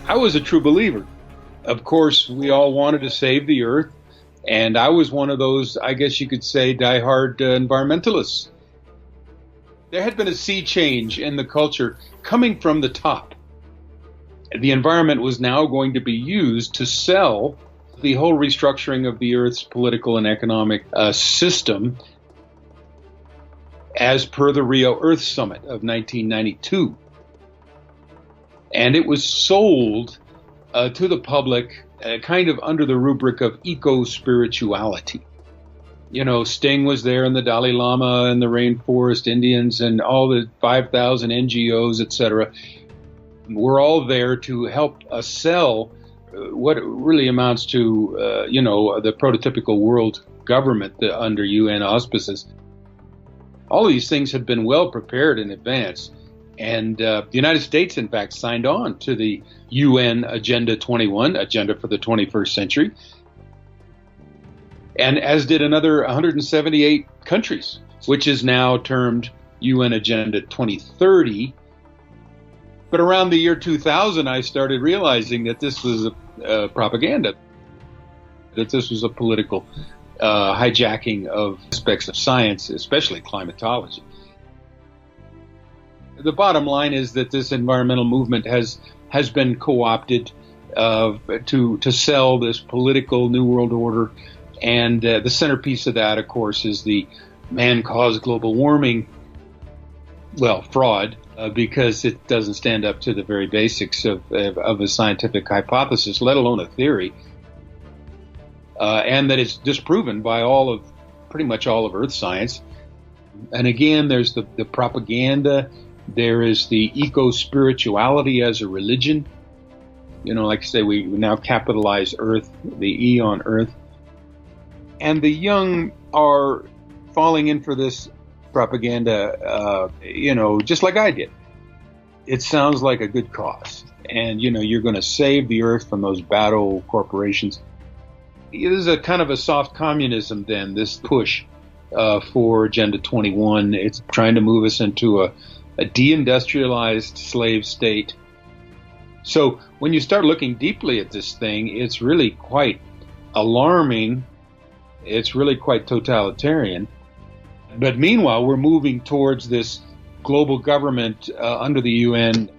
I was a true believer. Of course, we all wanted to save the earth, and I was one of those, I guess you could say, diehard environmentalists. There had been a sea change in the culture coming from the top. The environment was now going to be used to sell the whole restructuring of the Earth's political and economic system as per the Rio Earth Summit of 1992. And it was sold to the public kind of under the rubric of eco-spirituality. You know, Sting was there, and the Dalai Lama and the Rainforest Indians and all the 5,000 NGOs, etc. We're all there to help us sell what really amounts to, the prototypical world government under UN auspices. All of these things had been well prepared in advance. And the United States, in fact, signed on to the UN Agenda 21, Agenda for the 21st Century, and as did another 178 countries, which is now termed UN Agenda 2030. But around the year 2000, I started realizing that this was a propaganda, that this was a political hijacking of aspects of science, especially climatology. The bottom line is that this environmental movement has been co-opted to sell this political New World Order. And the centerpiece of that, of course, is the man-caused global warming, fraud, because it doesn't stand up to the very basics of a scientific hypothesis, let alone a theory, and that it's disproven by pretty much all of Earth science. And again, there's the propaganda. There is the eco-spirituality as a religion. You know, like I say, we now capitalize Earth, the E on Earth. And the young are falling in for this propaganda, just like I did. It sounds like a good cause. And, you're going to save the earth from those bad old corporations. It is a kind of a soft communism, then, this push for Agenda 21. It's trying to move us into a deindustrialized slave state. So when you start looking deeply at this thing, it's really quite alarming. It's really quite totalitarian. But meanwhile, we're moving towards this global government under the UN,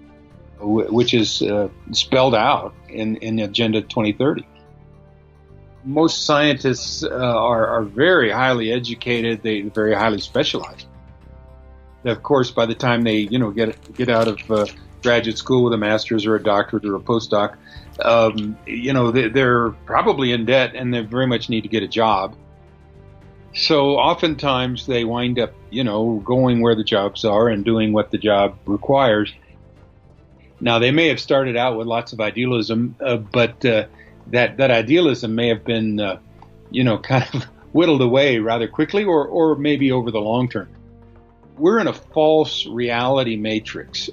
which is spelled out in Agenda 2030. Most scientists are very highly educated. They're very highly specialized. Of course, by the time they get out of graduate school with a master's or a doctorate or a postdoc, they're probably in debt and they very much need to get a job. So oftentimes they wind up, going where the jobs are and doing what the job requires. Now, they may have started out with lots of idealism, but that idealism may have been, kind of whittled away rather quickly or maybe over the long term. We're in a false reality matrix.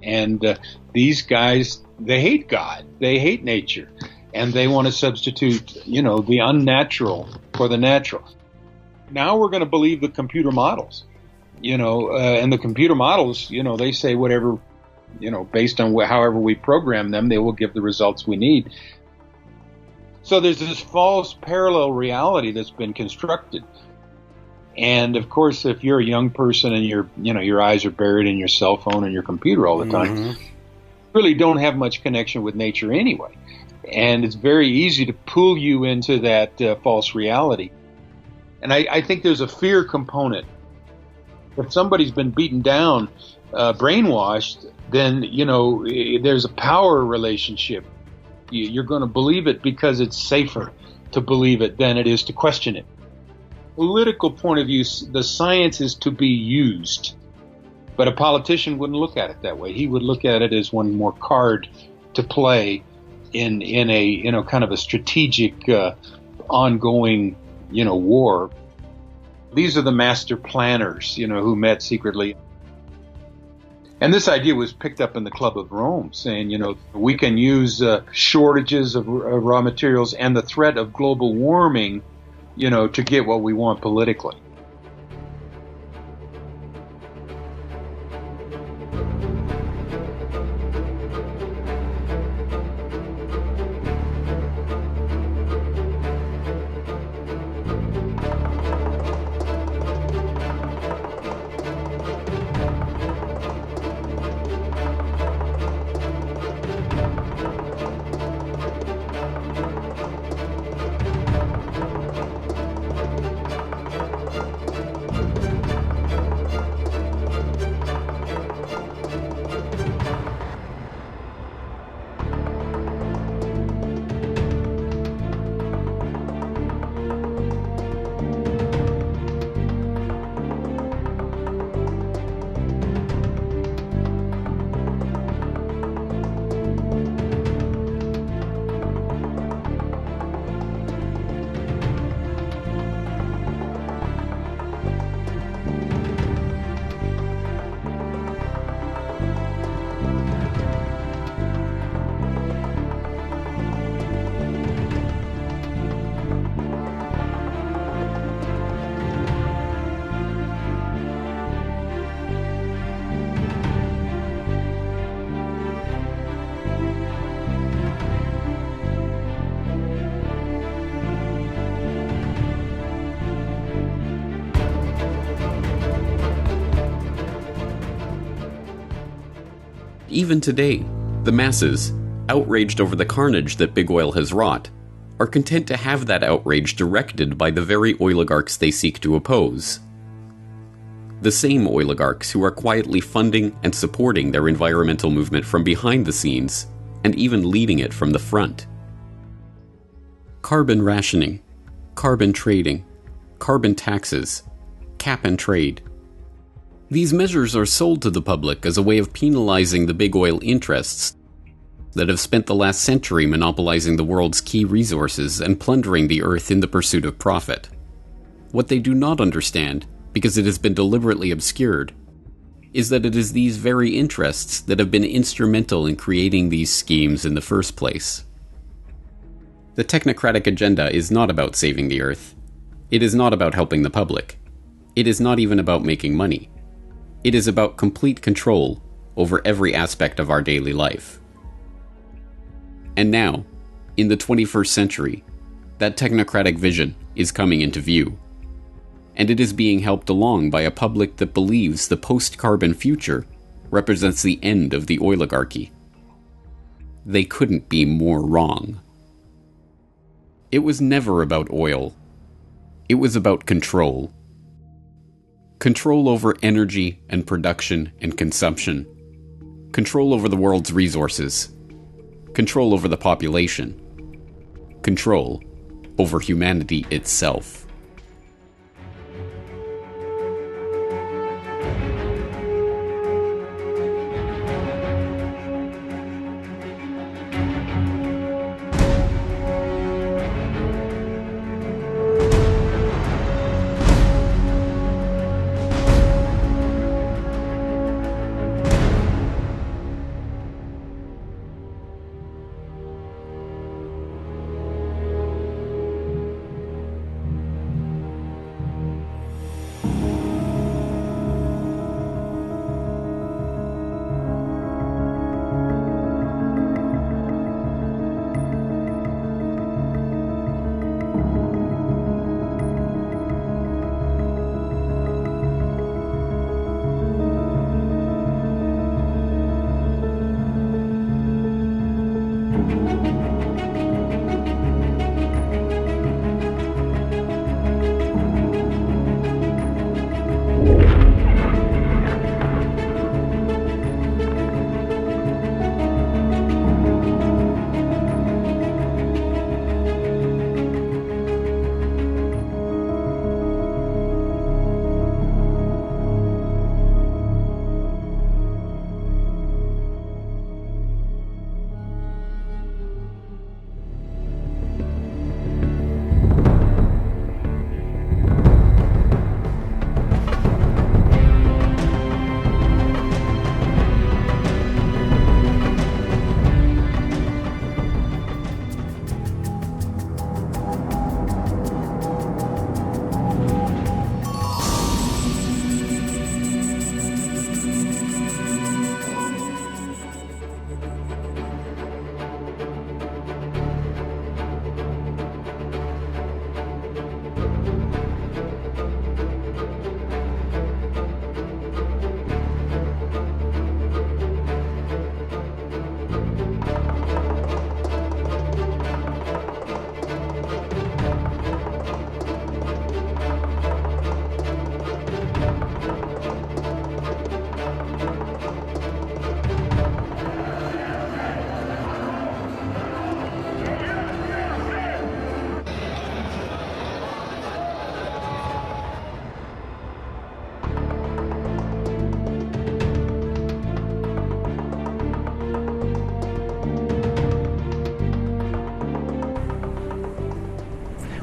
And these guys, they hate God. They hate nature. And they want to substitute, the unnatural for the natural. Now we're going to believe the computer models, and the computer models, they say whatever, based on however we program them, they will give the results we need. So there's this false parallel reality that's been constructed. And of course, if you're a young person and your eyes are buried in your cell phone and your computer all the time, you really don't have much connection with nature anyway. And it's very easy to pull you into that false reality. And I think there's a fear component. If somebody's been beaten down, brainwashed, then, there's a power relationship. You're going to believe it because it's safer to believe it than it is to question it. Political point of view, the science is to be used. But a politician wouldn't look at it that way. He would look at it as one more card to play in a kind of a strategic ongoing war. These are the master planners who met secretly. And this idea was picked up in the Club of Rome, saying we can use shortages of raw materials and the threat of global warming to get what we want politically. Even today, the masses, outraged over the carnage that big oil has wrought, are content to have that outrage directed by the very oligarchs they seek to oppose. The same oligarchs who are quietly funding and supporting their environmental movement from behind the scenes, and even leading it from the front. Carbon rationing, carbon trading, carbon taxes, cap and trade. These measures are sold to the public as a way of penalizing the big oil interests that have spent the last century monopolizing the world's key resources and plundering the earth in the pursuit of profit. What they do not understand, because it has been deliberately obscured, is that it is these very interests that have been instrumental in creating these schemes in the first place. The technocratic agenda is not about saving the earth. It is not about helping the public. It is not even about making money. It is about complete control over every aspect of our daily life. And now, in the 21st century, that technocratic vision is coming into view. And it is being helped along by a public that believes the post-carbon future represents the end of the oligarchy. They couldn't be more wrong. It was never about oil. It was about control. Control over energy and production and consumption. Control over the world's resources. Control over the population. Control over humanity itself.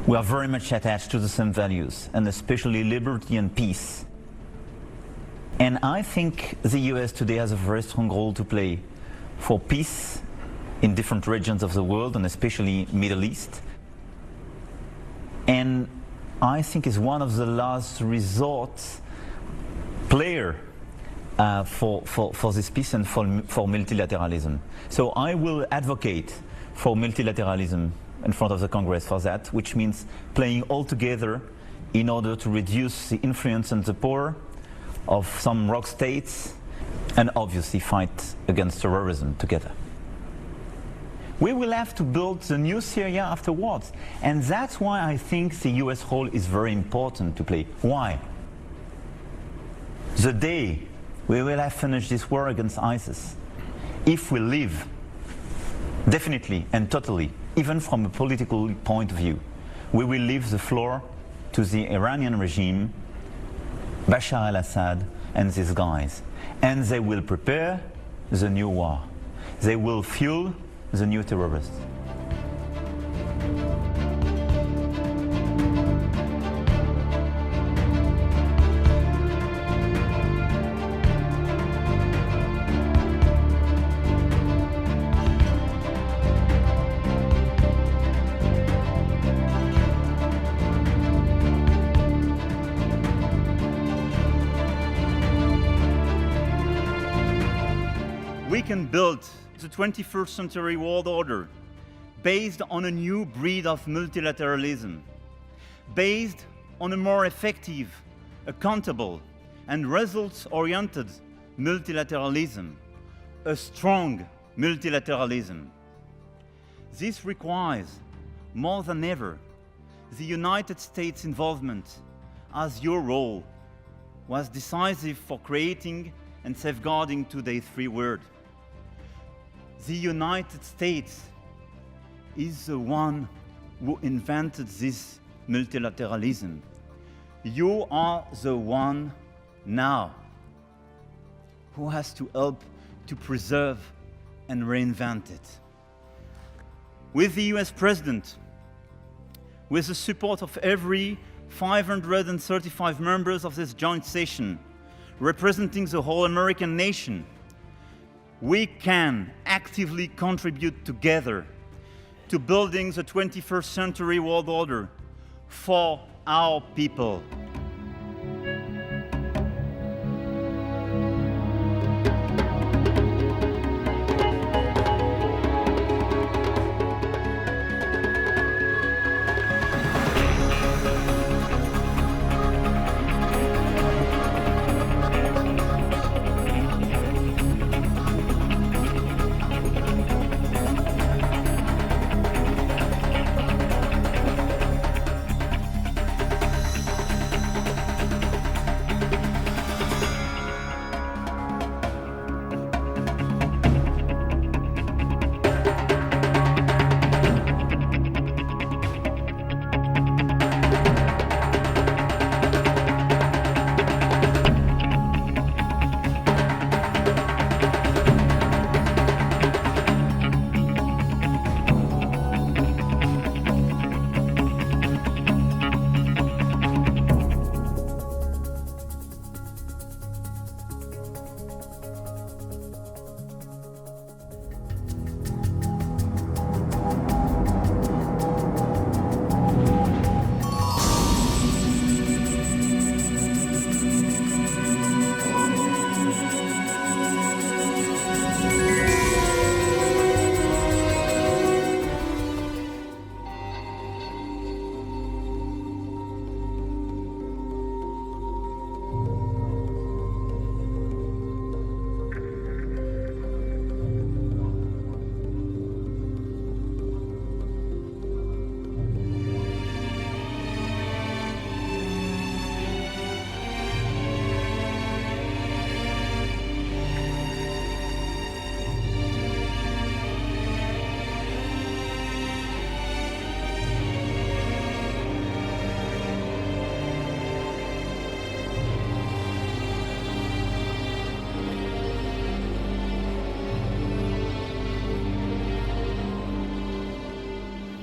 We are very much attached to the same values, and especially liberty and peace. And I think the US today has a very strong role to play for peace in different regions of the world, and especially Middle East. And I think is one of the last resort player for this peace and for multilateralism. So I will advocate for multilateralism in front of the Congress for that, which means playing all together in order to reduce the influence and the power of some rogue states and obviously fight against terrorism together. We will have to build the new Syria afterwards, and that's why I think the US role is very important to play. Why? The day we will have finished this war against ISIS, if we live, definitely and totally, even from a political point of view, we will leave the floor to the Iranian regime, Bashar al-Assad and these guys, and they will prepare the new war. They will fuel the new terrorists. We can build the 21st century world order based on a new breed of multilateralism, based on a more effective, accountable, and results-oriented multilateralism, a strong multilateralism. This requires, more than ever, the United States' involvement, as your role was decisive for creating and safeguarding today's free world. The United States is the one who invented this multilateralism. You are the one now who has to help to preserve and reinvent it. With the US President, with the support of every 535 members of this joint session, representing the whole American nation, we can actively contribute together to building the 21st century world order for our people.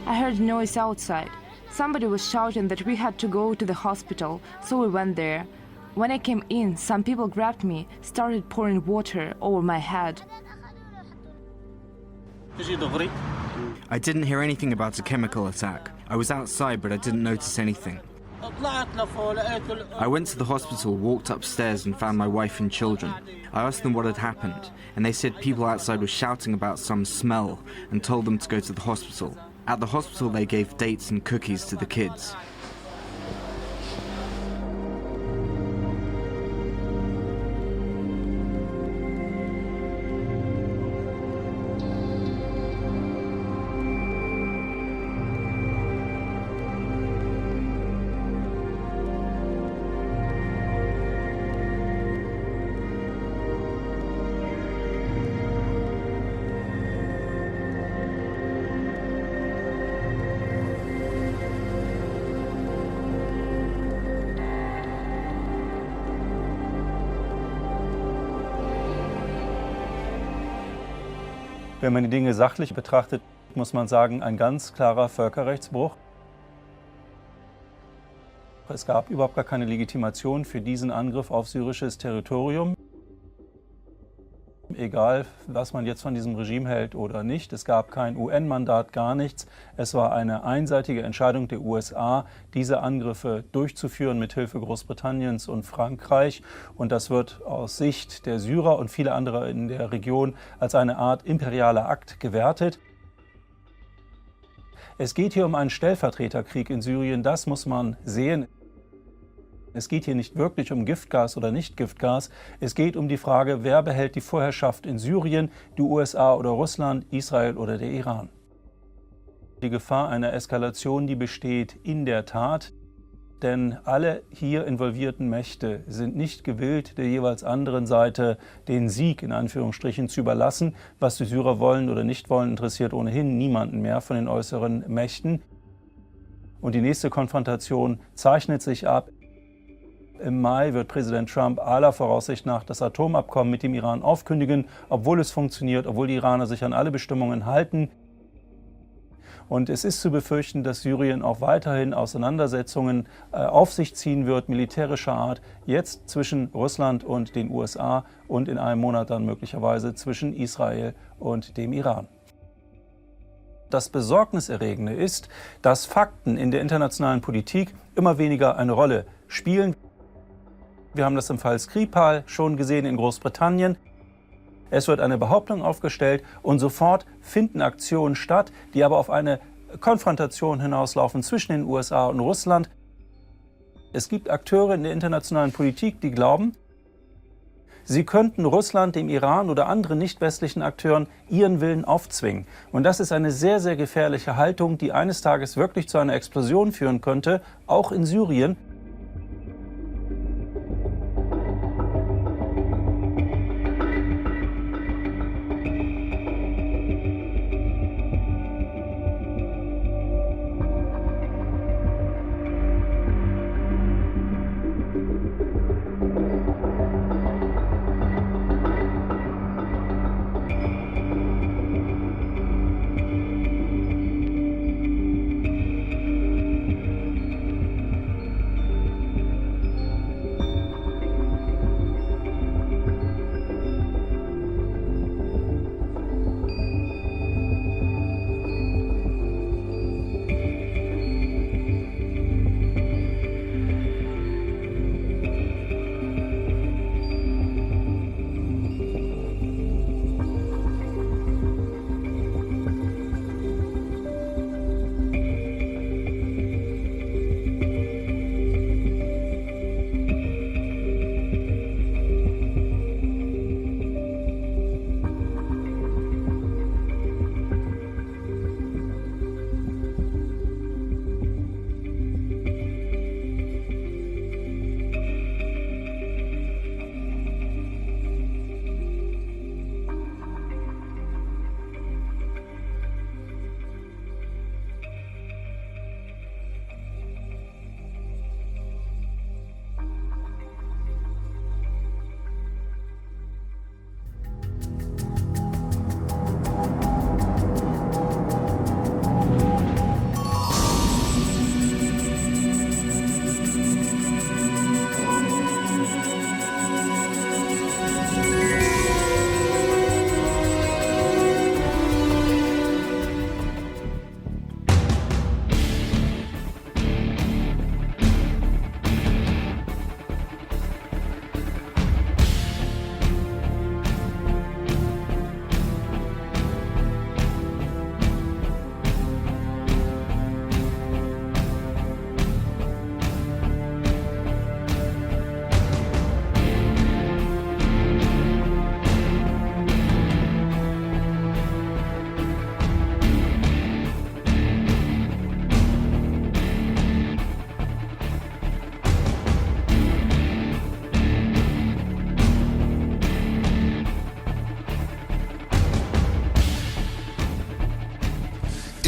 I heard noise outside. Somebody was shouting that we had to go to the hospital, so we went there. When I came in, some people grabbed me, started pouring water over my head. I didn't hear anything about a chemical attack. I was outside, but I didn't notice anything. I went to the hospital, walked upstairs and found my wife and children. I asked them what had happened, and they said people outside were shouting about some smell and told them to go to the hospital. At the hospital, they gave dates and cookies to the kids. Wenn man die Dinge sachlich betrachtet, muss man sagen, ein ganz klarer Völkerrechtsbruch. Es gab überhaupt gar keine Legitimation für diesen Angriff auf syrisches Territorium. Egal, was man jetzt von diesem Regime hält oder nicht, es gab kein UN-Mandat, gar nichts. Es war eine einseitige Entscheidung der USA, diese Angriffe durchzuführen mit Hilfe Großbritanniens und Frankreich. Und das wird aus Sicht der Syrer und vieler anderer in der Region als eine Art imperialer Akt gewertet. Es geht hier um einen Stellvertreterkrieg in Syrien, das muss man sehen. Es geht hier nicht wirklich um Giftgas oder nicht Giftgas. Es geht um die Frage, wer behält die Vorherrschaft in Syrien, die USA oder Russland, Israel oder der Iran. Die Gefahr einer Eskalation, die besteht in der Tat, denn alle hier involvierten Mächte sind nicht gewillt, der jeweils anderen Seite den Sieg in Anführungsstrichen zu überlassen. Was die Syrer wollen oder nicht wollen, interessiert ohnehin niemanden mehr von den äußeren Mächten. Und die nächste Konfrontation zeichnet sich ab. Im Mai wird Präsident Trump aller Voraussicht nach das Atomabkommen mit dem Iran aufkündigen, obwohl es funktioniert, obwohl die Iraner sich an alle Bestimmungen halten. Und es ist zu befürchten, dass Syrien auch weiterhin Auseinandersetzungen auf sich ziehen wird, militärischer Art, jetzt zwischen Russland und den USA und in einem Monat dann möglicherweise zwischen Israel und dem Iran. Das Besorgniserregende ist, dass Fakten in der internationalen Politik immer weniger eine Rolle spielen. Wir haben das im Fall Skripal schon gesehen in Großbritannien. Es wird eine Behauptung aufgestellt und sofort finden Aktionen statt, die aber auf eine Konfrontation hinauslaufen zwischen den USA und Russland. Es gibt Akteure in der internationalen Politik, die glauben, sie könnten Russland, dem Iran oder anderen nicht-westlichen Akteuren ihren Willen aufzwingen. Und das ist eine sehr, sehr gefährliche Haltung, die eines Tages wirklich zu einer Explosion führen könnte, auch in Syrien.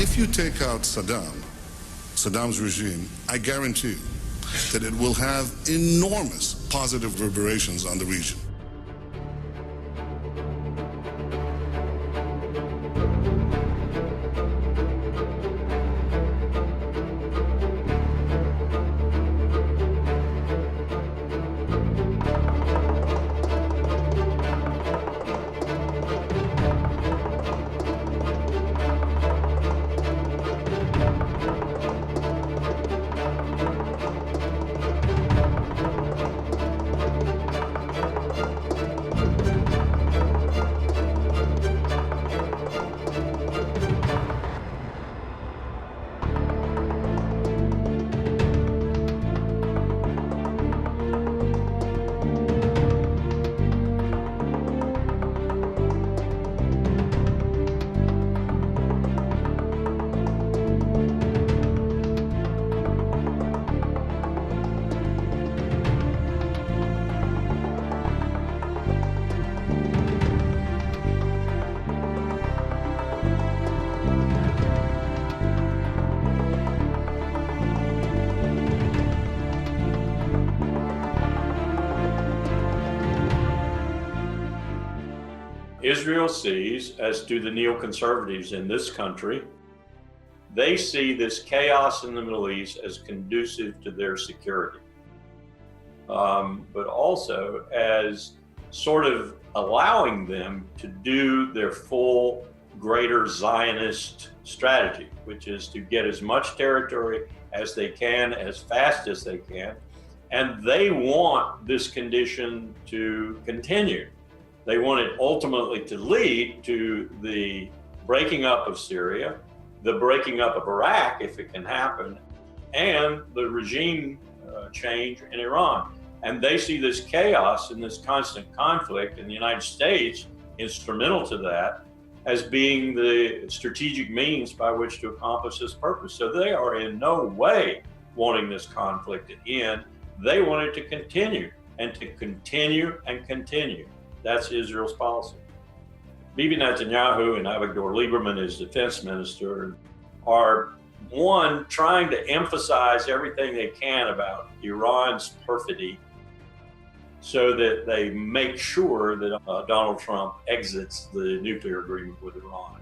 If you take out Saddam's regime, I guarantee you that it will have enormous positive reverberations on the region. Israel sees, as do the neoconservatives in this country, they see this chaos in the Middle East as conducive to their security, but also as sort of allowing them to do their full greater Zionist strategy, which is to get as much territory as they can, as fast as they can. And they want this condition to continue. They want it ultimately to lead to the breaking up of Syria, the breaking up of Iraq, if it can happen, and the regime change in Iran. And they see this chaos and this constant conflict, and the United States, instrumental to that, as being the strategic means by which to accomplish this purpose. So they are in no way wanting this conflict to end. They want it to continue and to continue and continue. That's Israel's policy. Bibi Netanyahu and Avigdor Lieberman, as defense minister, are one, trying to emphasize everything they can about Iran's perfidy so that they make sure that Donald Trump exits the nuclear agreement with Iran.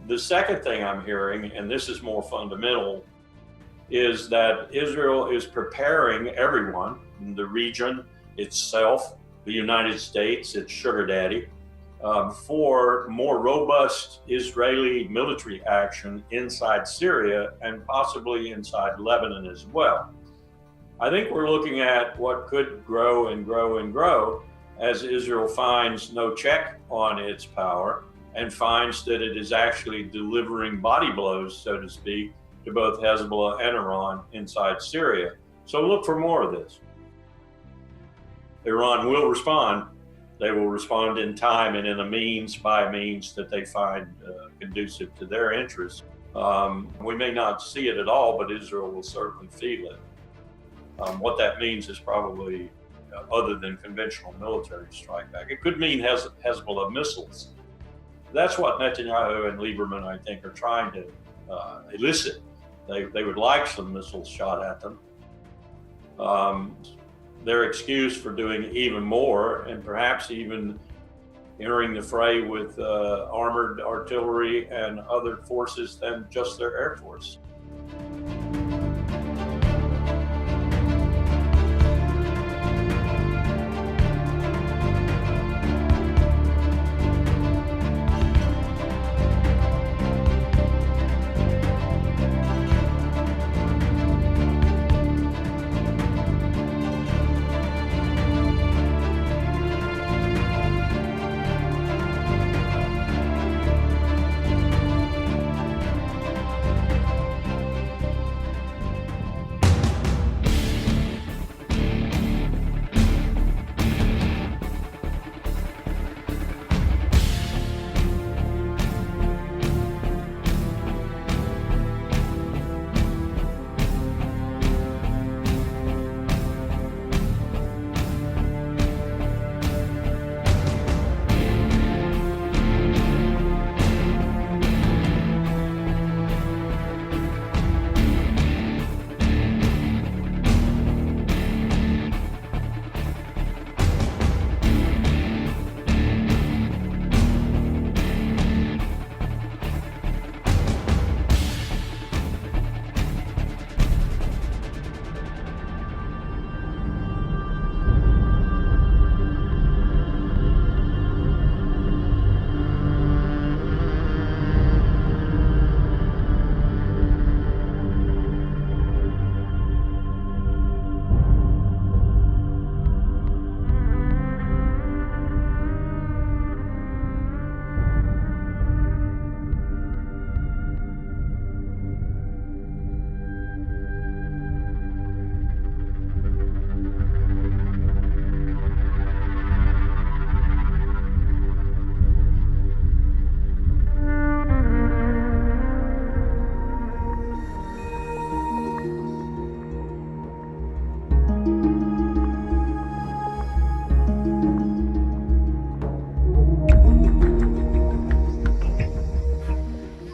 The second thing I'm hearing, and this is more fundamental, is that Israel is preparing everyone in the region, itself, the United States, its sugar daddy, for more robust Israeli military action inside Syria and possibly inside Lebanon as well. I think we're looking at what could grow and grow and grow as Israel finds no check on its power and finds that it is actually delivering body blows, so to speak, to both Hezbollah and Iran inside Syria. So look for more of this. Iran will respond. They will respond in time and in a means by means that they find conducive to their interests. We may not see it at all, but Israel will certainly feel it. What that means is probably, other than conventional military strike back, it could mean Hezbollah missiles. That's what Netanyahu and Lieberman, I think, are trying to elicit. They would like some missiles shot at them. Their excuse for doing even more, and perhaps even entering the fray with armored artillery and other forces than just their air force.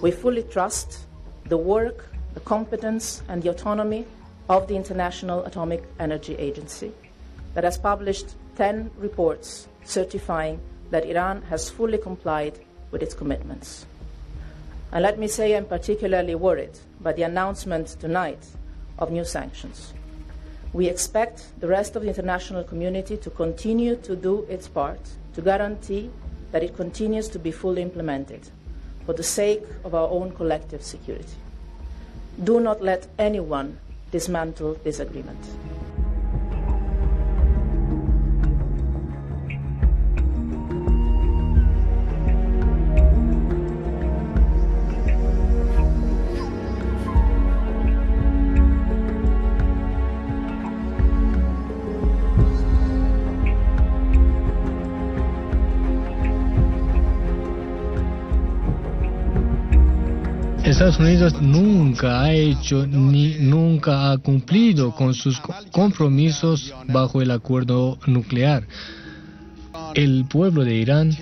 We fully trust the work, the competence, and the autonomy of the International Atomic Energy Agency that has published 10 reports certifying that Iran has fully complied with its commitments. And let me say I'm particularly worried by the announcement tonight of new sanctions. We expect the rest of the international community to continue to do its part to guarantee that it continues to be fully implemented for the sake of our own collective security. Do not let anyone dismantle this agreement. Estados Unidos nunca ha hecho ni nunca ha cumplido con sus compromisos bajo el acuerdo nuclear. El pueblo de Irán,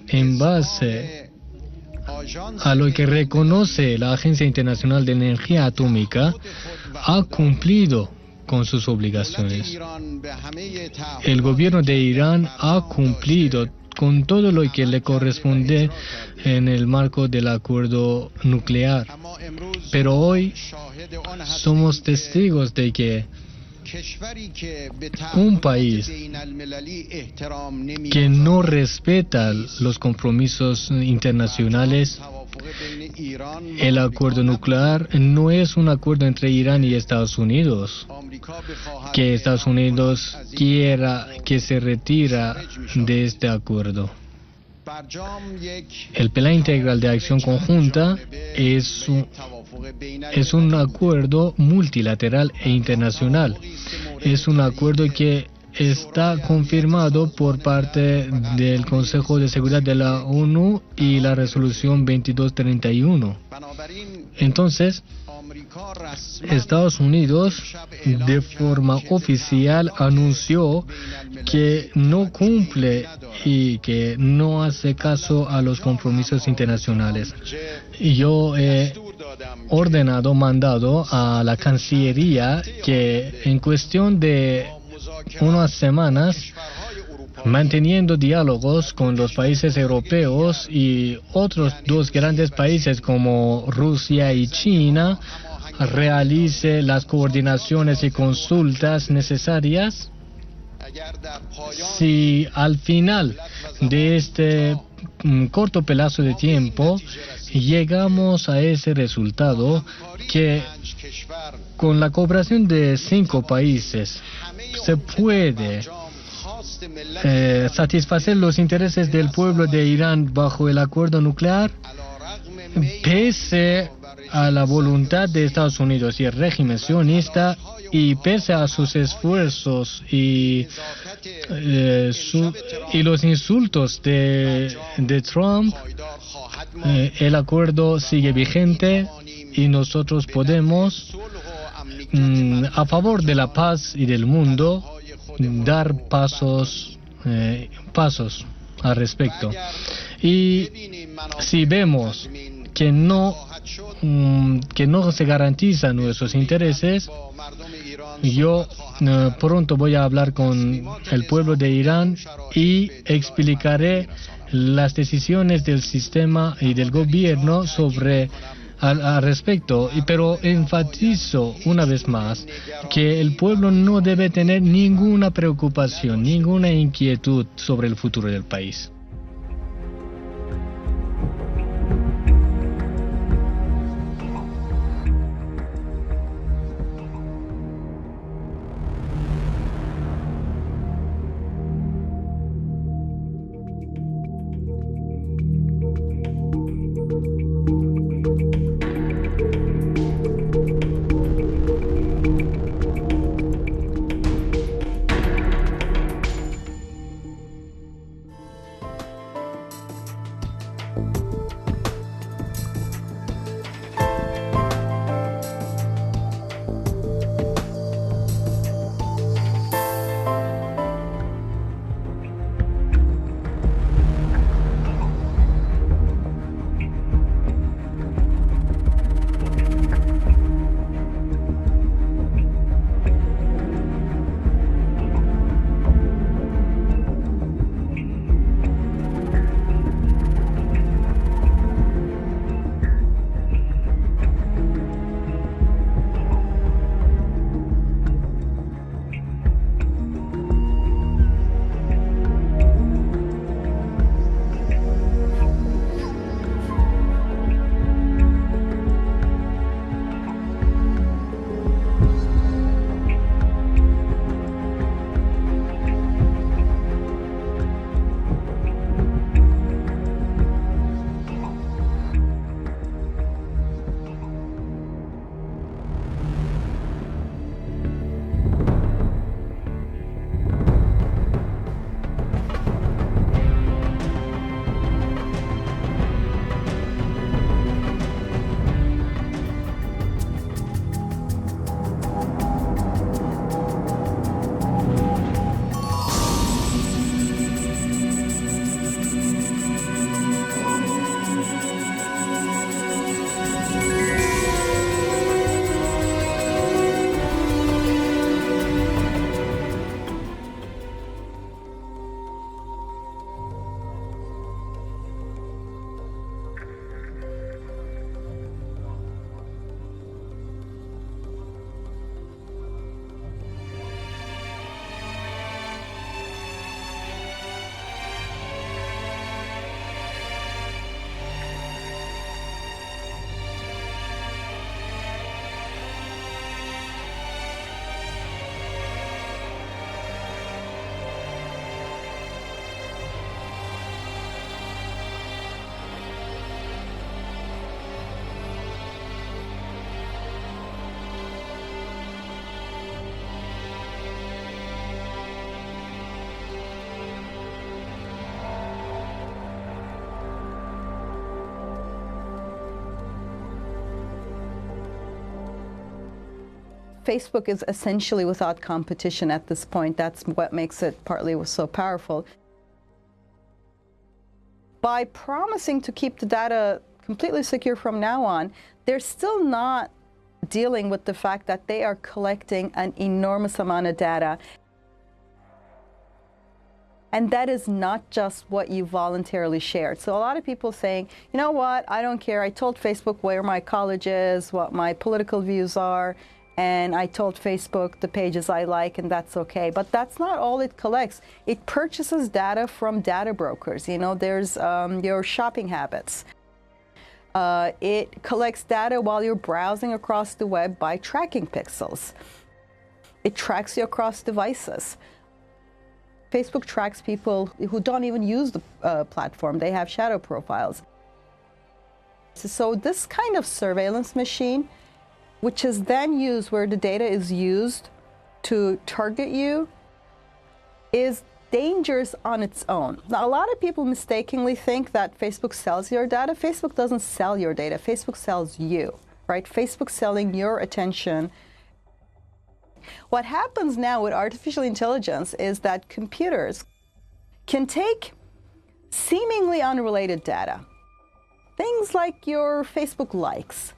en base a lo que reconoce la Agencia Internacional de Energía Atómica, ha cumplido con sus obligaciones. El gobierno de Irán ha cumplido con todo lo que le corresponde en el marco del acuerdo nuclear. Pero hoy somos testigos de que un país que no respeta los compromisos internacionales, el acuerdo nuclear no es un acuerdo entre Irán y Estados Unidos, que Estados Unidos quiera que se retira de este acuerdo. El Plan Integral de Acción Conjunta es un acuerdo multilateral e internacional. Es un acuerdo que está confirmado por parte del Consejo de Seguridad de la ONU y la resolución 2231. Entonces, Estados Unidos de forma oficial anunció que no cumple y que no hace caso a los compromisos internacionales. Yo he mandado a la Cancillería que en cuestión de unas semanas, manteniendo diálogos con los países europeos y otros dos grandes países como Rusia y China, realice las coordinaciones y consultas necesarias. Si al final de este corto plazo de tiempo llegamos a ese resultado, que con la cooperación de 5 países se puede satisfacer los intereses del pueblo de Irán bajo el acuerdo nuclear, pese a la voluntad de Estados Unidos y el régimen sionista, y pese a sus esfuerzos y los insultos de Trump, el acuerdo sigue vigente y nosotros podemos, a favor de la paz y del mundo, dar pasos al respecto. Y si vemos que no se garantizan nuestros intereses, yo pronto voy a hablar con el pueblo de Irán y explicaré las decisiones del sistema y del gobierno al respecto, pero enfatizo una vez más que el pueblo no debe tener ninguna preocupación, ninguna inquietud sobre el futuro del país. Facebook is essentially without competition at this point. That's what makes it partly so powerful. By promising to keep the data completely secure from now on, they're still not dealing with the fact that they are collecting an enormous amount of data. And that is not just what you voluntarily shared. So a lot of people saying, you know what, I don't care. I told Facebook where my college is, what my political views are, and I told Facebook the pages I like, and that's okay. But that's not all it collects. It purchases data from data brokers. You know, there's your shopping habits. It collects data while you're browsing across the web by tracking pixels. It tracks you across devices. Facebook tracks people who don't even use the platform. They have shadow profiles. So this kind of surveillance machine, which is then used where the data is used to target you, is dangerous on its own. Now, a lot of people mistakenly think that Facebook sells your data. Facebook doesn't sell your data. Facebook sells you, right? Facebook's selling your attention. What happens now with artificial intelligence is that computers can take seemingly unrelated data, things like your Facebook likes,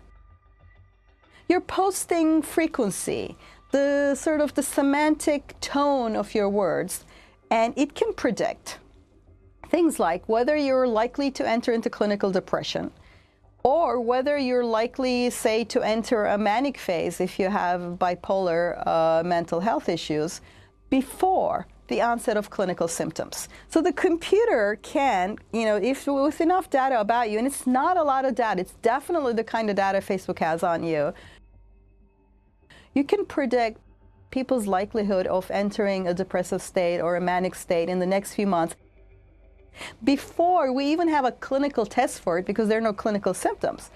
your posting frequency, the sort of the semantic tone of your words, and it can predict things like whether you're likely to enter into clinical depression, or whether you're likely, say, to enter a manic phase if you have bipolar mental health issues before the onset of clinical symptoms. So the computer can, you know, if with enough data about you, and it's not a lot of data, it's definitely the kind of data Facebook has on you, you can predict people's likelihood of entering a depressive state or a manic state in the next few months before we even have a clinical test for it, because there are no clinical symptoms.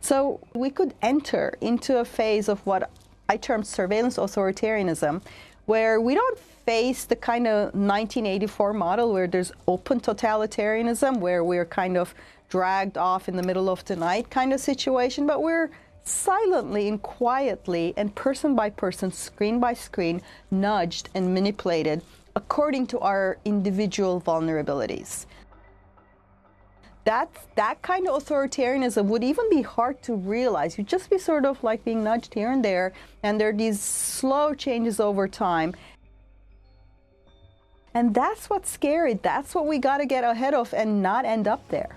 So we could enter into a phase of what I term surveillance authoritarianism, where we don't face the kind of 1984 model where there's open totalitarianism, where we're kind of dragged off in the middle of the night kind of situation, but we're silently and quietly and person by person, screen by screen, nudged and manipulated according to our individual vulnerabilities. That kind of authoritarianism would even be hard to realize. You'd just be sort of like being nudged here and there, and there are these slow changes over time. And that's what's scary. That's what we got to get ahead of and not end up there.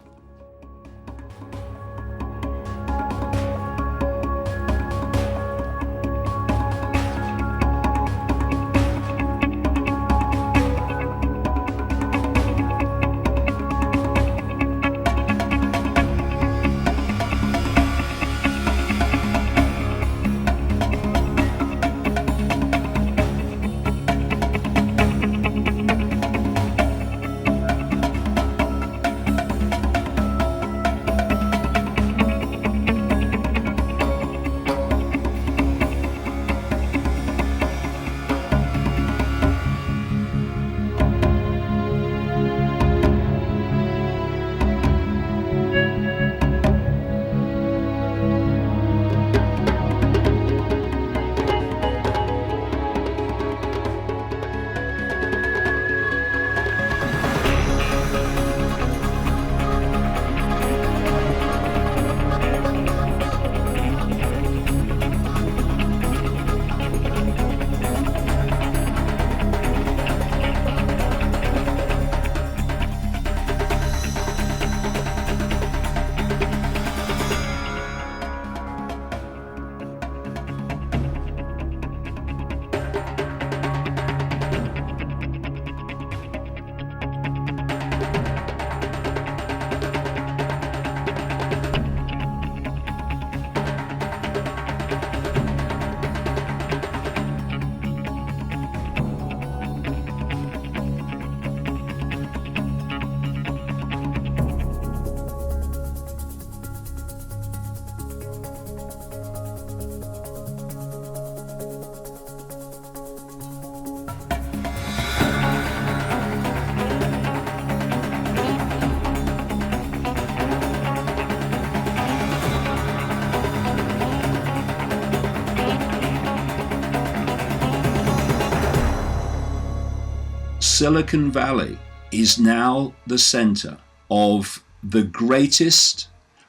Silicon Valley is now the center of the greatest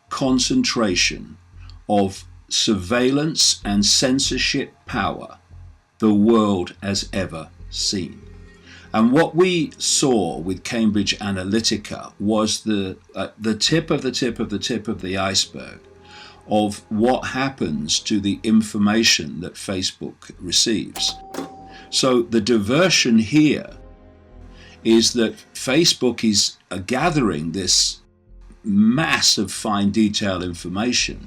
concentration of surveillance and censorship power the world has ever seen. And what we saw with Cambridge Analytica was the tip of the iceberg of what happens to the information that Facebook receives. So the diversion here is that Facebook is gathering this mass of fine detail information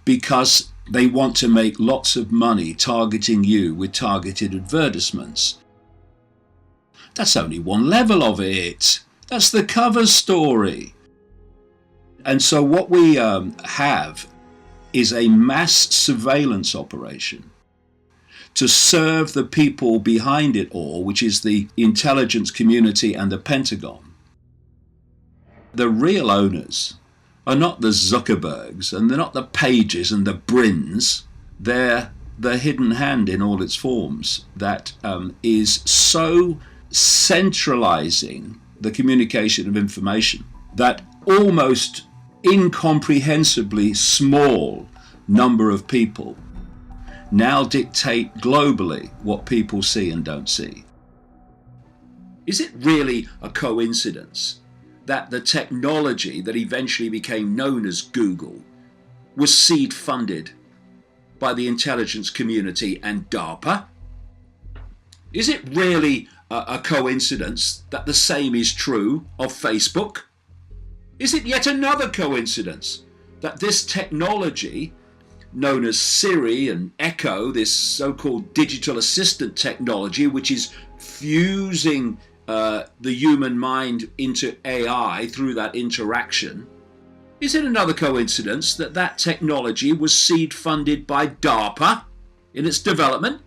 because they want to make lots of money targeting you with targeted advertisements. That's only one level of it. That's the cover story. And so what we have is a mass surveillance operation to serve the people behind it all, which is the intelligence community and the Pentagon. The real owners are not the Zuckerbergs, and they're not the Pages and the Brins. They're the hidden hand in all its forms that is so centralizing the communication of information that almost incomprehensibly small number of people now dictate globally what people see and don't see. Is it really a coincidence that the technology that eventually became known as Google was seed funded by the intelligence community and DARPA? Is it really a coincidence that the same is true of Facebook? Is it yet another coincidence that this technology, known as Siri and Echo, this so-called digital assistant technology, which is fusing the human mind into AI through that interaction, is it another coincidence that that technology was seed funded by DARPA in its development?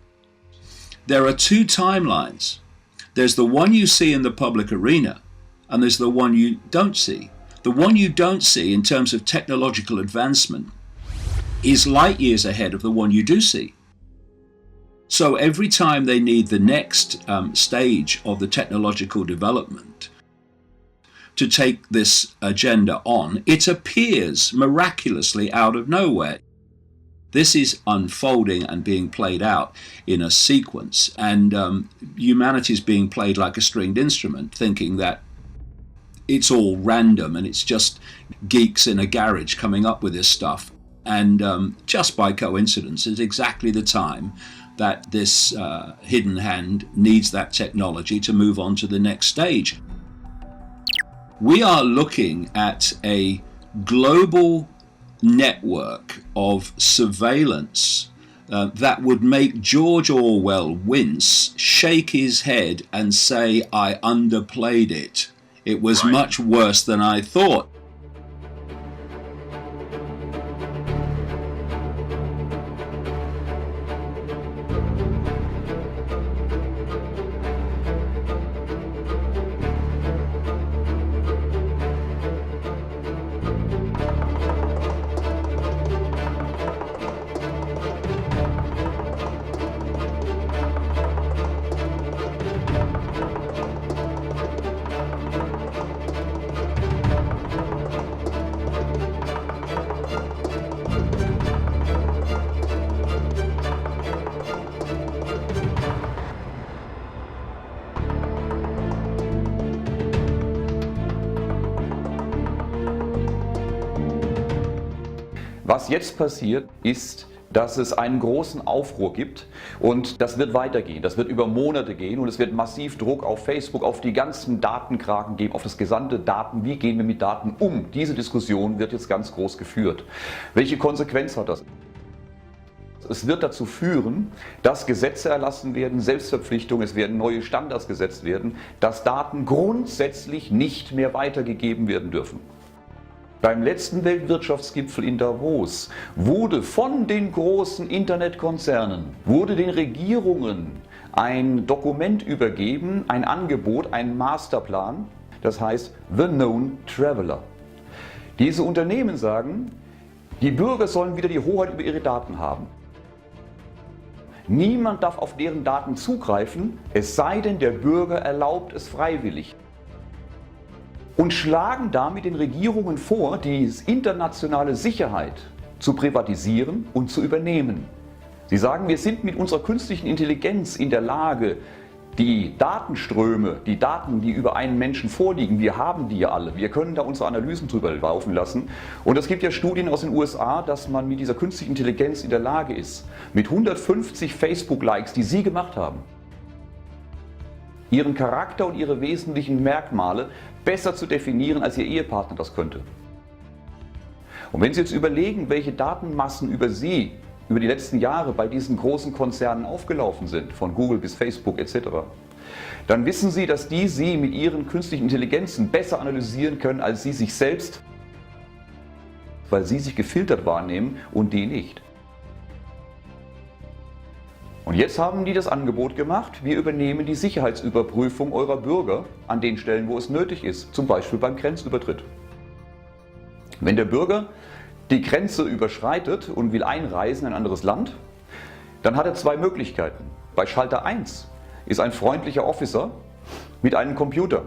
There are two timelines. There's the one you see in the public arena, and there's the one you don't see. The one you don't see in terms of technological advancement is light years ahead of the one you do see. So every time they need the next stage of the technological development to take this agenda on, it appears miraculously out of nowhere. This is unfolding and being played out in a sequence, and humanity is being played like a stringed instrument, thinking that it's all random and it's just geeks in a garage coming up with this stuff. And just by coincidence, it's exactly the time that this hidden hand needs that technology to move on to the next stage. We are looking at a global network of surveillance that would make George Orwell wince, shake his head and say, "I underplayed it. It was much worse than I thought." Was jetzt passiert, ist, dass es einen großen Aufruhr gibt und das wird weitergehen, das wird über Monate gehen und es wird massiv Druck auf Facebook, auf die ganzen Datenkraken geben, auf das gesamte Daten, wie gehen wir mit Daten um. Diese Diskussion wird jetzt ganz groß geführt. Welche Konsequenz hat das? Es wird dazu führen, dass Gesetze erlassen werden, Selbstverpflichtungen, es werden neue Standards gesetzt werden, dass Daten grundsätzlich nicht mehr weitergegeben werden dürfen. Beim letzten Weltwirtschaftsgipfel in Davos wurde von den großen Internetkonzernen, wurde den Regierungen ein Dokument übergeben, ein Angebot, ein Masterplan, das heißt The Known Traveler. Diese Unternehmen sagen, die Bürger sollen wieder die Hoheit über ihre Daten haben. Niemand darf auf deren Daten zugreifen, es sei denn, der Bürger erlaubt es freiwillig. Und schlagen damit den Regierungen vor, die internationale Sicherheit zu privatisieren und zu übernehmen. Sie sagen, wir sind mit unserer künstlichen Intelligenz in der Lage, die Datenströme, die Daten, die über einen Menschen vorliegen, wir haben die ja alle. Wir können da unsere Analysen drüber laufen lassen. Und es gibt ja Studien aus den USA, dass man mit dieser künstlichen Intelligenz in der Lage ist, mit 150 Facebook-Likes, die Sie gemacht haben, Ihren Charakter und Ihre wesentlichen Merkmale besser zu definieren, als Ihr Ehepartner das könnte. Und wenn Sie jetzt überlegen, welche Datenmassen über Sie über die letzten Jahre bei diesen großen Konzernen aufgelaufen sind, von Google bis Facebook etc., dann wissen Sie, dass die Sie mit Ihren künstlichen Intelligenzen besser analysieren können als Sie sich selbst, weil Sie sich gefiltert wahrnehmen und die nicht. Und jetzt haben die das Angebot gemacht, wir übernehmen die Sicherheitsüberprüfung eurer Bürger an den Stellen, wo es nötig ist, zum Beispiel beim Grenzübertritt. Wenn der Bürger die Grenze überschreitet und will einreisen in ein anderes Land, dann hat er zwei Möglichkeiten. Bei Schalter 1 ist ein freundlicher Officer mit einem Computer.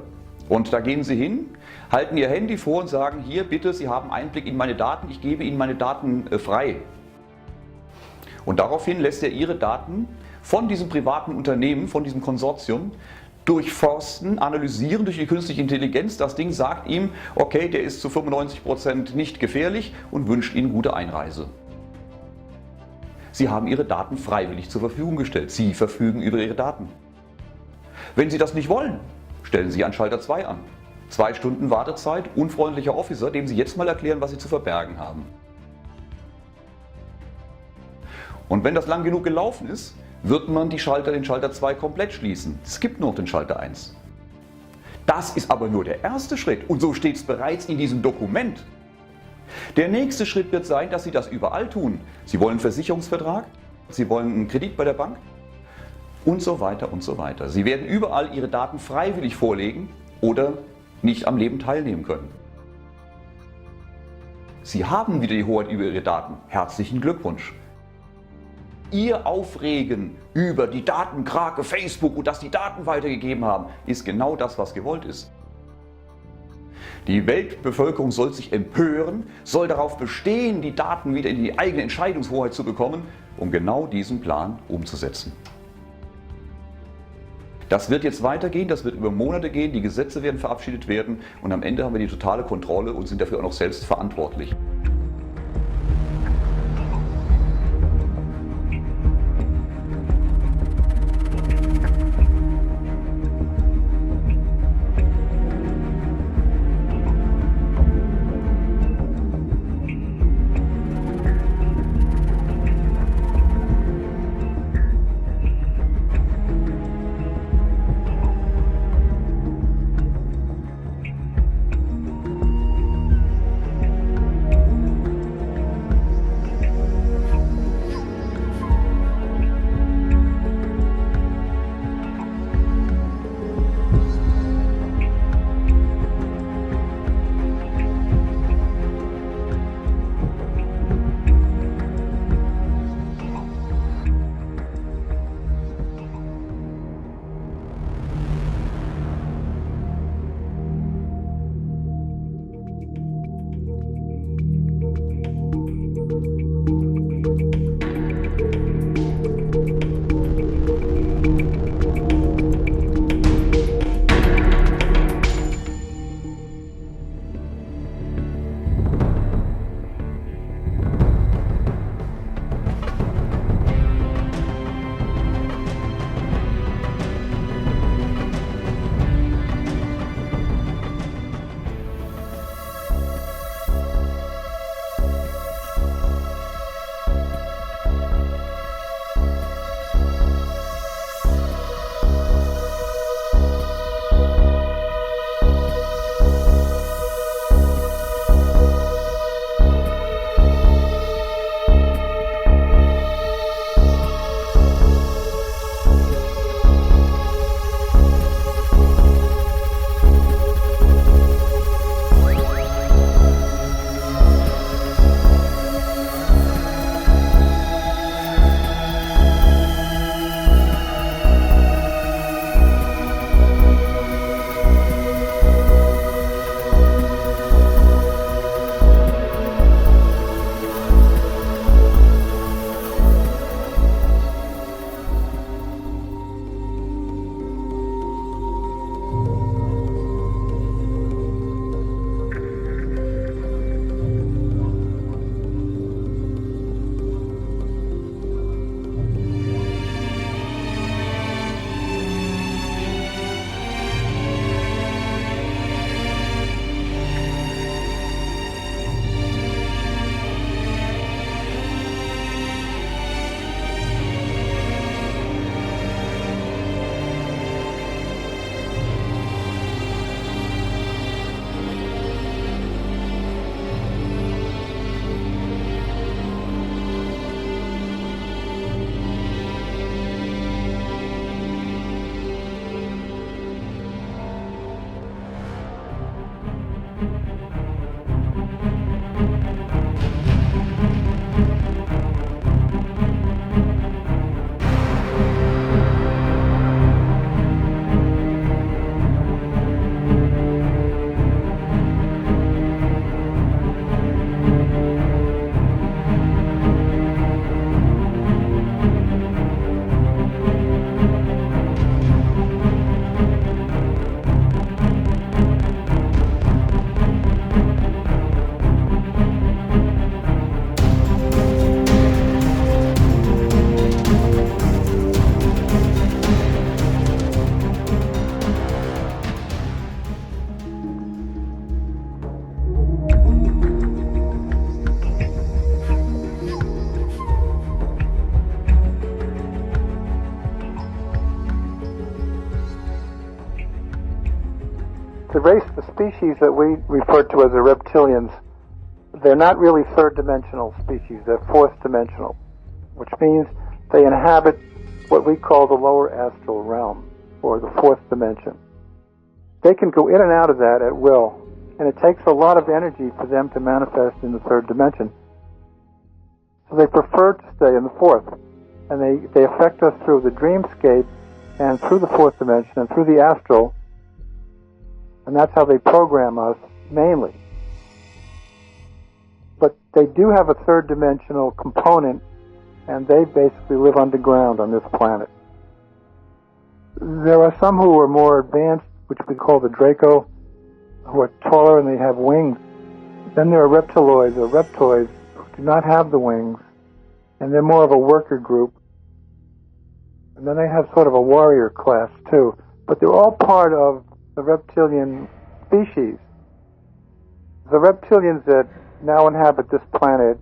Und da gehen Sie hin, halten Ihr Handy vor und sagen, hier bitte, Sie haben Einblick in meine Daten, ich gebe Ihnen meine Daten frei. Und daraufhin lässt er Ihre Daten von diesem privaten Unternehmen, von diesem Konsortium, durchforsten, analysieren durch die künstliche Intelligenz. Das Ding sagt ihm, okay, der ist zu 95% nicht gefährlich und wünscht Ihnen gute Einreise. Sie haben Ihre Daten freiwillig zur Verfügung gestellt. Sie verfügen über Ihre Daten. Wenn Sie das nicht wollen, stellen Sie an Schalter 2 an. 2 Stunden Wartezeit, unfreundlicher Officer, dem Sie jetzt mal erklären, was Sie zu verbergen haben. Und wenn das lang genug gelaufen ist, wird man den Schalter 2 komplett schließen. Es gibt nur noch den Schalter 1. Das ist aber nur der erste Schritt und so steht es bereits in diesem Dokument. Der nächste Schritt wird sein, dass Sie das überall tun. Sie wollen einen Versicherungsvertrag, Sie wollen einen Kredit bei der Bank und so weiter und so weiter. Sie werden überall Ihre Daten freiwillig vorlegen oder nicht am Leben teilnehmen können. Sie haben wieder die Hoheit über Ihre Daten. Herzlichen Glückwunsch. Ihr Aufregen über die Datenkrake Facebook und dass die Daten weitergegeben haben, ist genau das, was gewollt ist. Die Weltbevölkerung soll sich empören, soll darauf bestehen, die Daten wieder in die eigene Entscheidungshoheit zu bekommen, um genau diesen Plan umzusetzen. Das wird jetzt weitergehen, das wird über Monate gehen, die Gesetze werden verabschiedet werden und am Ende haben wir die totale Kontrolle und sind dafür auch noch selbst verantwortlich. The race, the species that we refer to as the reptilians, they're not really third-dimensional species. They're fourth-dimensional, which means they inhabit what we call the lower astral realm, or the fourth dimension. They can go in and out of that at will, and it takes a lot of energy for them to manifest in the third dimension. So they prefer to stay in the fourth, and they affect us through the dreamscape and through the fourth dimension and through the astral, and that's how they program us mainly. But they do have a third dimensional component, and they basically live underground on this planet. There are some who are more advanced, which we call the Draco, who are taller and they have wings. Then there are reptiloids or reptoids who do not have the wings, and they're more of a worker group. And then they have sort of a warrior class too. But they're all part of the reptilian species. The reptilians that now inhabit this planet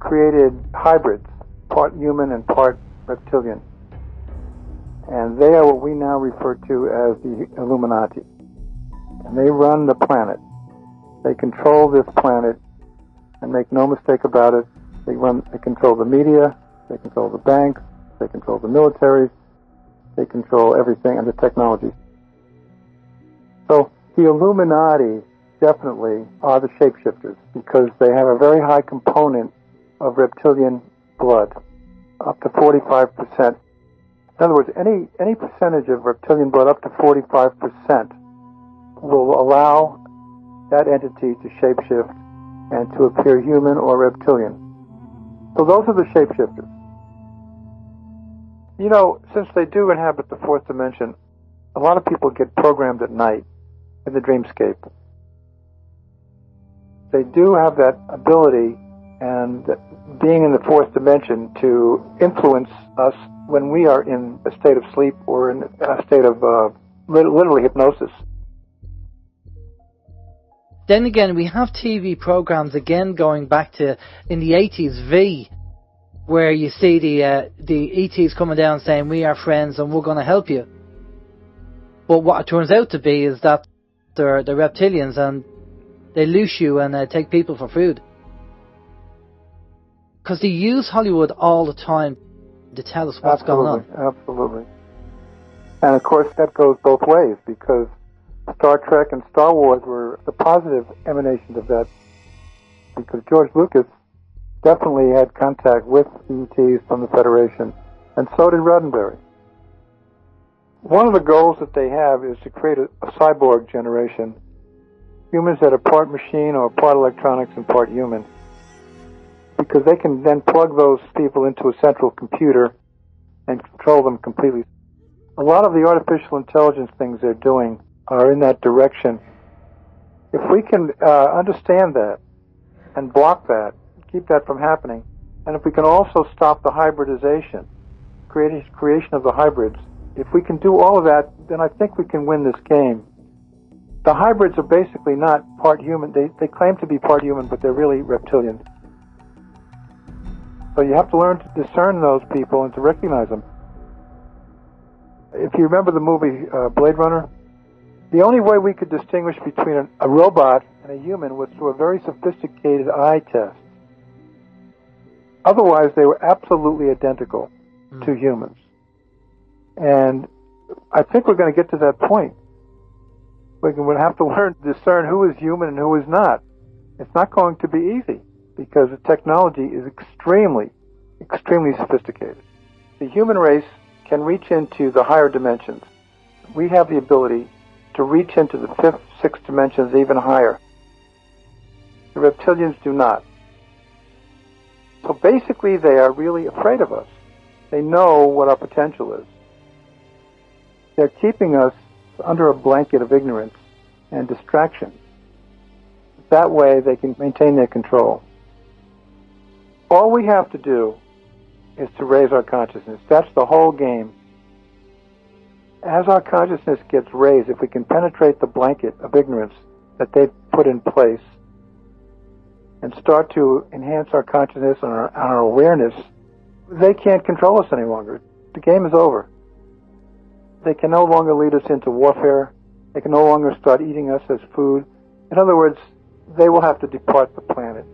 created hybrids, part human and part reptilian. And they are what we now refer to as the Illuminati. And they run the planet. They control this planet, and make no mistake about it, they control the media, they control the banks, they control the militaries, they control everything, and the technology. So the Illuminati definitely are the shapeshifters, because they have a very high component of reptilian blood, up to 45%. In other words, any percentage of reptilian blood up to 45% will allow that entity to shapeshift and to appear human or reptilian. So those are the shapeshifters. You know, since they do inhabit the fourth dimension, a lot of people get programmed at night in the dreamscape. They do have that ability, and being in the fourth dimension, to influence us when we are in a state of sleep or in a state of literally hypnosis. Then again, we have TV programs again going back to in the 80s, V, where you see the ETs coming down saying, we are friends and we're going to help you. But what it turns out to be is that they're reptilians, and they loose you and take people for food. Because they use Hollywood all the time to tell us what's going on. Absolutely. And of course that goes both ways, because Star Trek and Star Wars were the positive emanations of that, because George Lucas definitely had contact with ETs from the Federation, and so did Roddenberry. One of the goals that they have is to create a cyborg generation, humans that are part machine or part electronics and part human, because they can then plug those people into a central computer and control them completely. A lot of the artificial intelligence things they're doing are in that direction. If we can understand that and block that, keep that from happening, and if we can also stop the hybridization, creation of the hybrids, if we can do all of that, then I think we can win this game. The hybrids are basically not part human. They claim to be part human, but they're really reptilian. So you have to learn to discern those people and to recognize them. If you remember the movie Blade Runner, the only way we could distinguish between a robot and a human was through a very sophisticated eye test. Otherwise, they were absolutely identical to humans. And I think we're going to get to that point. We're going to have to learn to discern who is human and who is not. It's not going to be easy because the technology is extremely, extremely sophisticated. The human race can reach into the higher dimensions. We have the ability to reach into the fifth, sixth dimensions even higher. The reptilians do not. So basically they are really afraid of us. They know what our potential is. They're keeping us under a blanket of ignorance and distraction. That way they can maintain their control. All we have to do is to raise our consciousness. That's the whole game. As our consciousness gets raised, if we can penetrate the blanket of ignorance that they've put in place and start to enhance our consciousness and our awareness, they can't control us any longer. The game is over. They can no longer lead us into warfare. They can no longer start eating us as food. In other words, they will have to depart the planet.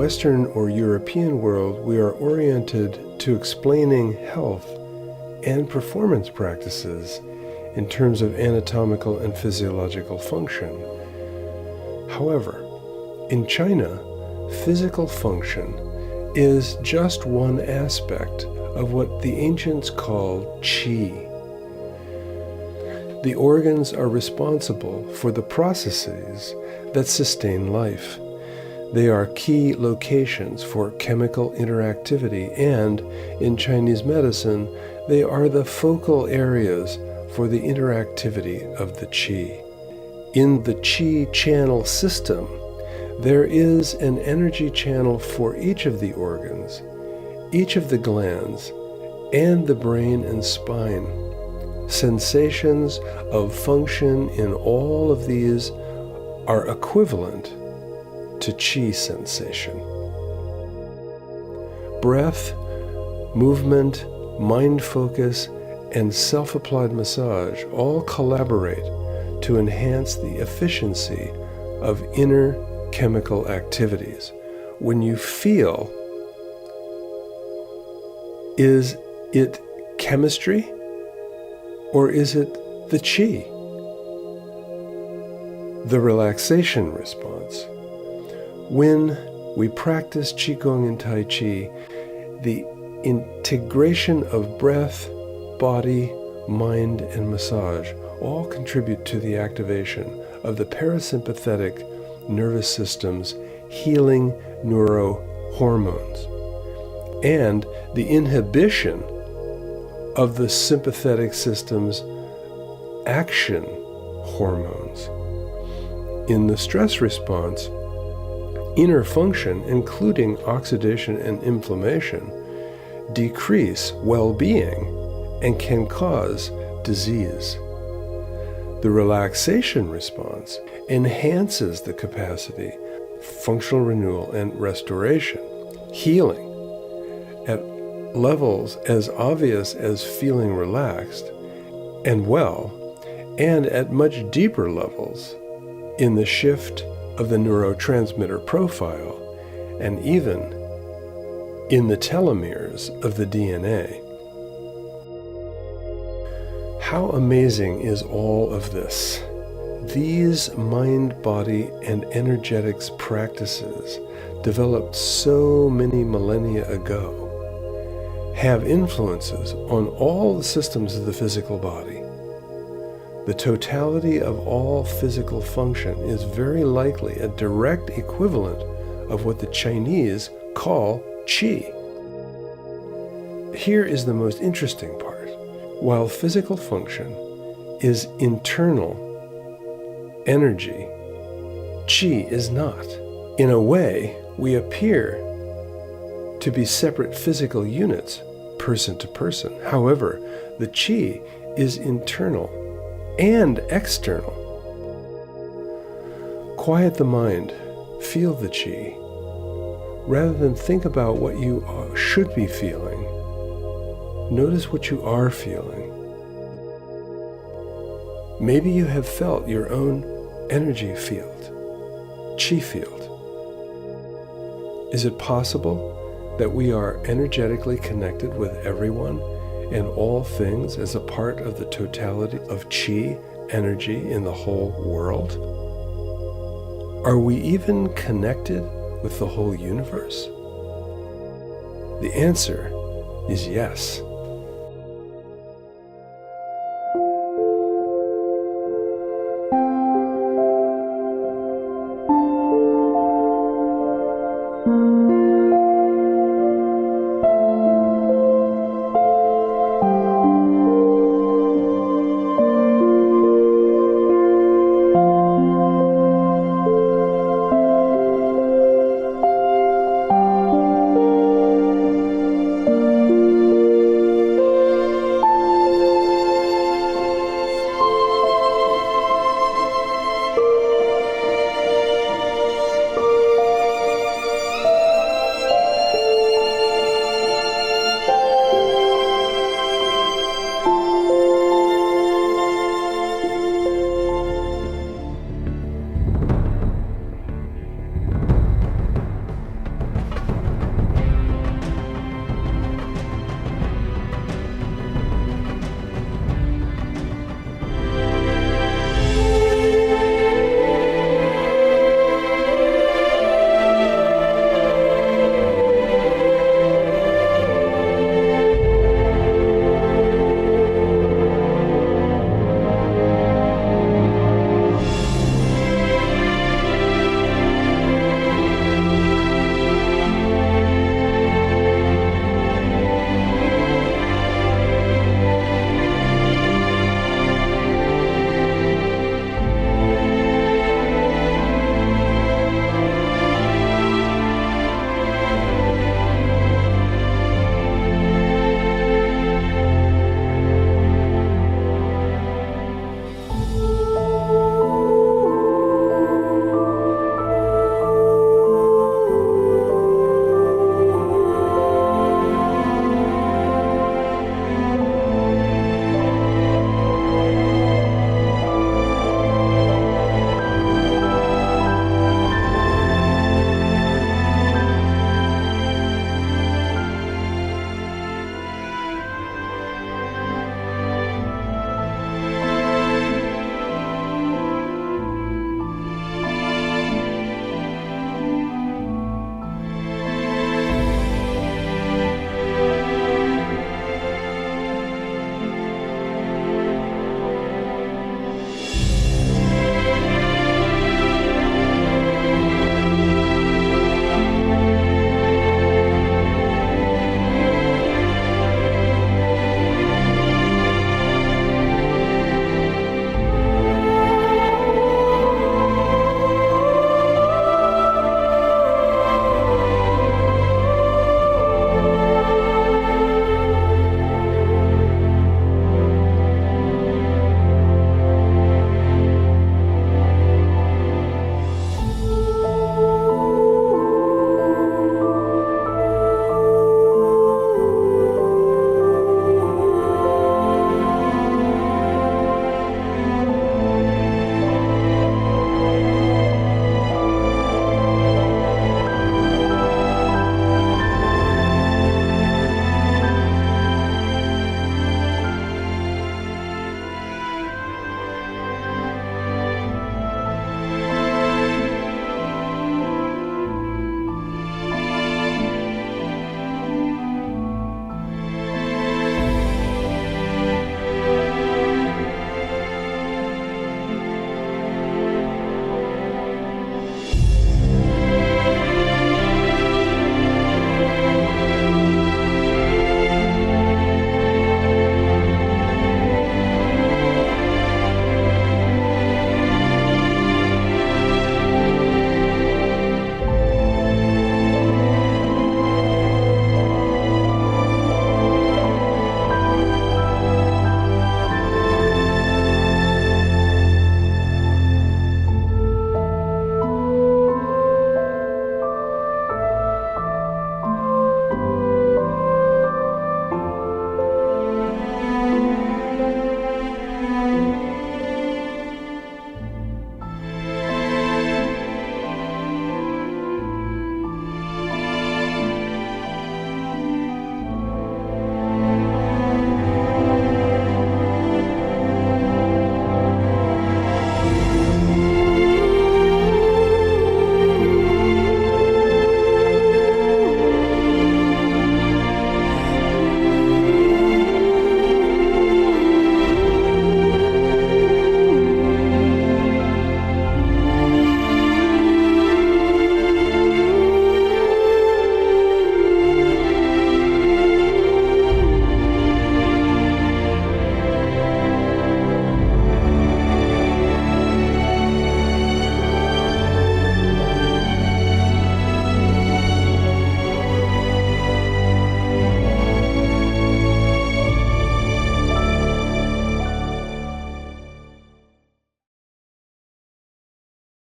Western or European world, we are oriented to explaining health and performance practices in terms of anatomical and physiological function. However, in China, physical function is just one aspect of what the ancients called qi. The organs are responsible for the processes that sustain life. They are key locations for chemical interactivity, and in Chinese medicine, they are the focal areas for the interactivity of the qi. In the qi channel system, there is an energy channel for each of the organs, each of the glands, and the brain and spine. Sensations of function in all of these are equivalent to qi sensation. Breath, movement, mind focus, and self-applied massage all collaborate to enhance the efficiency of inner chemical activities. When you feel, is it chemistry or is it the qi? The relaxation response. When we practice Qigong and Tai Chi, the integration of breath, body, mind, and massage all contribute to the activation of the parasympathetic nervous system's healing neurohormones and the inhibition of the sympathetic system's action hormones. In the stress response, inner function, including oxidation and inflammation, decrease well-being and can cause disease. The relaxation response enhances the capacity, functional renewal and restoration, healing at levels as obvious as feeling relaxed and well, and at much deeper levels in the shift of the neurotransmitter profile, and even in the telomeres of the DNA. How amazing is all of this? These mind, body, and energetics practices, developed so many millennia ago, have influences on all the systems of the physical body. The totality of all physical function is very likely a direct equivalent of what the Chinese call qi. Here is the most interesting part. While physical function is internal energy, qi is not. In a way, we appear to be separate physical units, person to person. However, the qi is internal and external. Quiet the mind, feel the qi. Rather than think about what you should be feeling, notice what you are feeling. Maybe you have felt your own energy field, qi field. Is it possible that we are energetically connected with everyone and all things as a part of the totality of qi energy in the whole world? Are we even connected with the whole universe? The answer is yes.